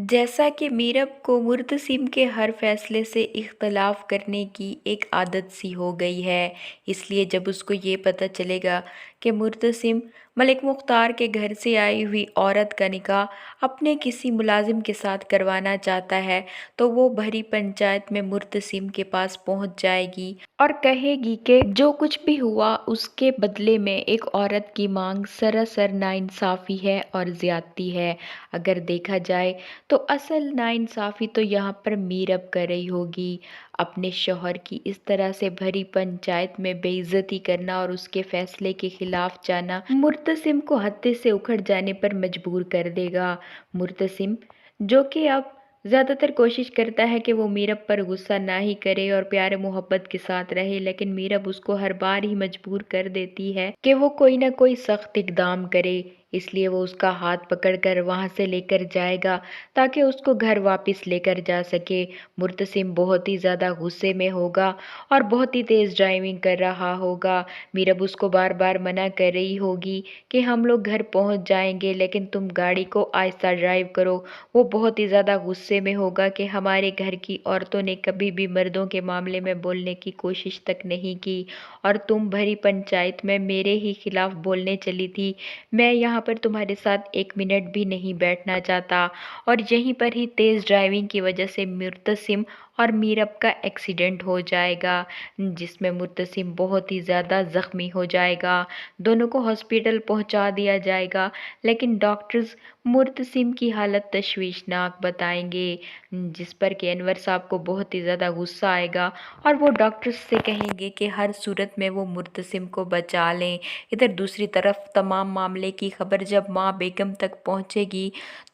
जैसा कि मीरब को मुर्तसिम के हर फैसले से इख्तलाफ करने की एक आदत सी हो गई है, इसलिए जब उसको ये पता चलेगा कि मुर्तसिम मलिक मुख्तार के घर से आई हुई औरत का निकाह अपने किसी मुलाजिम के साथ करवाना चाहता है, तो वो भरी पंचायत में मुर्तसिम के पास पहुंच जाएगी और कहेगी कि जो कुछ भी हुआ उसके बदले में एक औरत की मांग सरासर नाइंसाफ़ी है और ज़्यादती है। अगर देखा जाए तो असल नाइंसाफ़ी तो यहाँ पर मीरब कर रही होगी। अपने शौहर की इस तरह से भरी पंचायत में बेइज्जती करना और उसके फैसले के खिलाफ जाना मुर्तसिम को हत्थे से उखड़ जाने पर मजबूर कर देगा। मुर्तसिम, जो कि अब ज़्यादातर कोशिश करता है कि वो मीरब पर गुस्सा ना ही करे और प्यार मोहब्बत के साथ रहे, लेकिन मीरब उसको हर बार ही मजबूर कर देती है कि वो कोई ना कोई सख्त इकदाम करे। इसलिए वो उसका हाथ पकड़कर वहाँ से लेकर जाएगा ताकि उसको घर वापस लेकर जा सके। मुर्तसिम बहुत ही ज़्यादा गुस्से में होगा और बहुत ही तेज़ ड्राइविंग कर रहा होगा। मीरब उसको बार बार मना कर रही होगी कि हम लोग घर पहुँच जाएंगे, लेकिन तुम गाड़ी को आहिस्ता ड्राइव करो। वो बहुत ही ज़्यादा गुस्से में होगा कि हमारे घर की औरतों ने कभी भी मर्दों के मामले में बोलने की कोशिश तक नहीं की और तुम भरी पंचायत में मेरे ही खिलाफ बोलने चली थी। मैं यहाँ पर तुम्हारे साथ एक मिनट भी नहीं बैठना चाहता। और यहीं पर ही तेज़ ड्राइविंग की वजह से मुर्तसिम और मीरब का एक्सीडेंट हो जाएगा, जिसमें मुर्तसिम बहुत ही ज़्यादा ज़ख्मी हो जाएगा। दोनों को हॉस्पिटल पहुंचा दिया जाएगा, लेकिन डॉक्टर्स मुर्तसिम की हालत तशवीशनाक बताएंगे, जिस पर कि अनवर साहब को बहुत ही ज़्यादा गुस्सा आएगा और वो डॉक्टर्स से कहेंगे कि हर सूरत में वो मुर्तसिम को बचा लें। इधर दूसरी तरफ तमाम मामले की खबर जब माँ बेगम तक पहुंचेगी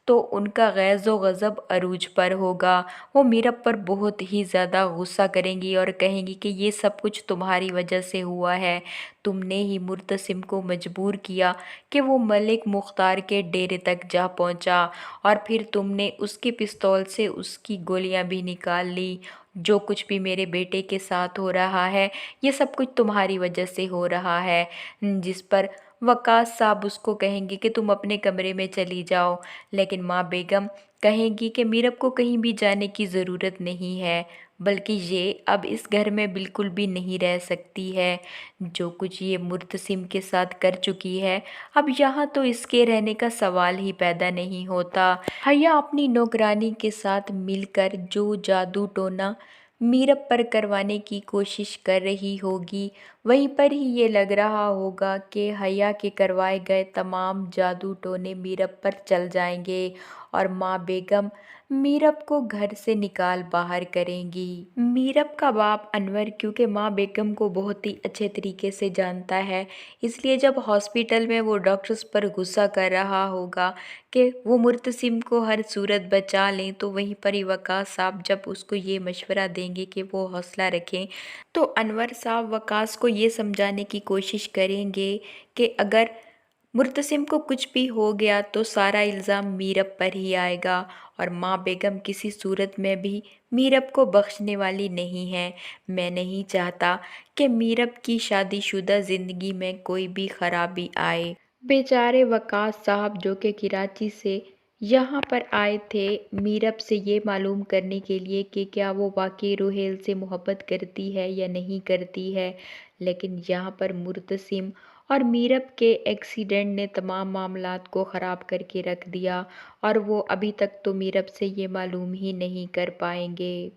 तो उनका गैज़ो गज़ब अरूज पर होगा। वो मीरब पर बहुत ही ज़्यादा गुस्सा करेंगी और कहेंगी कि ये सब कुछ तुम्हारी वजह से हुआ है। तुमने ही मुर्तसिम को मजबूर किया कि वो मलिक मुख्तार के डेरे तक जा पहुंचा और फिर तुमने उसके पिस्तौल से उसकी गोलियां भी निकाल ली। जो कुछ भी मेरे बेटे के साथ हो रहा है ये सब कुछ तुम्हारी वजह से हो रहा है। जिस पर वकास साहब उसको कहेंगे कि तुम अपने कमरे में चली जाओ, लेकिन माँ बेगम कहेंगी कि मीरब को कहीं भी जाने की ज़रूरत नहीं है, बल्कि ये अब इस घर में बिल्कुल भी नहीं रह सकती है। जो कुछ ये मुर्तसिम के साथ कर चुकी है, अब यहाँ तो इसके रहने का सवाल ही पैदा नहीं होता। हया अपनी नौकरानी के साथ मिलकर जो जादू टोना मीरब पर करवाने की कोशिश कर रही होगी, वहीं पर ही ये लग रहा होगा कि हया के करवाए गए तमाम जादू टोने मीरब पर चल जाएंगे और माँ बेगम मीरब को घर से निकाल बाहर करेंगी। मीरब का बाप अनवर क्योंकि माँ बेगम को बहुत ही अच्छे तरीके से जानता है, इसलिए जब हॉस्पिटल में वो डॉक्टर्स पर गुस्सा कर रहा होगा कि वो मुर्तसिम को हर सूरत बचा लें, तो वहीं पर ही वकास साहब जब उसको ये मशवरा देंगे कि वो हौसला रखें, तो अनवर साहब वकास को ये समझाने की कोशिश करेंगे कि अगर मुर्तसिम को कुछ भी हो गया तो सारा इल्ज़ाम मीरब पर ही आएगा और माँ बेगम किसी सूरत में भी मीरब को बख्शने वाली नहीं है। मैं नहीं चाहता कि मीरब की शादीशुदा ज़िंदगी में कोई भी खराबी आए। बेचारे वकास साहब जो कि कराची से यहाँ पर आए थे मीरब से ये मालूम करने के लिए कि क्या वो वाकई रुहेल से मोहब्बत करती है या नहीं करती है, लेकिन यहाँ पर मुर्तसिम और मीरब के एक्सीडेंट ने तमाम मामलात को ख़राब करके रख दिया और वो अभी तक तो मीरब से ये मालूम ही नहीं कर पाएंगे।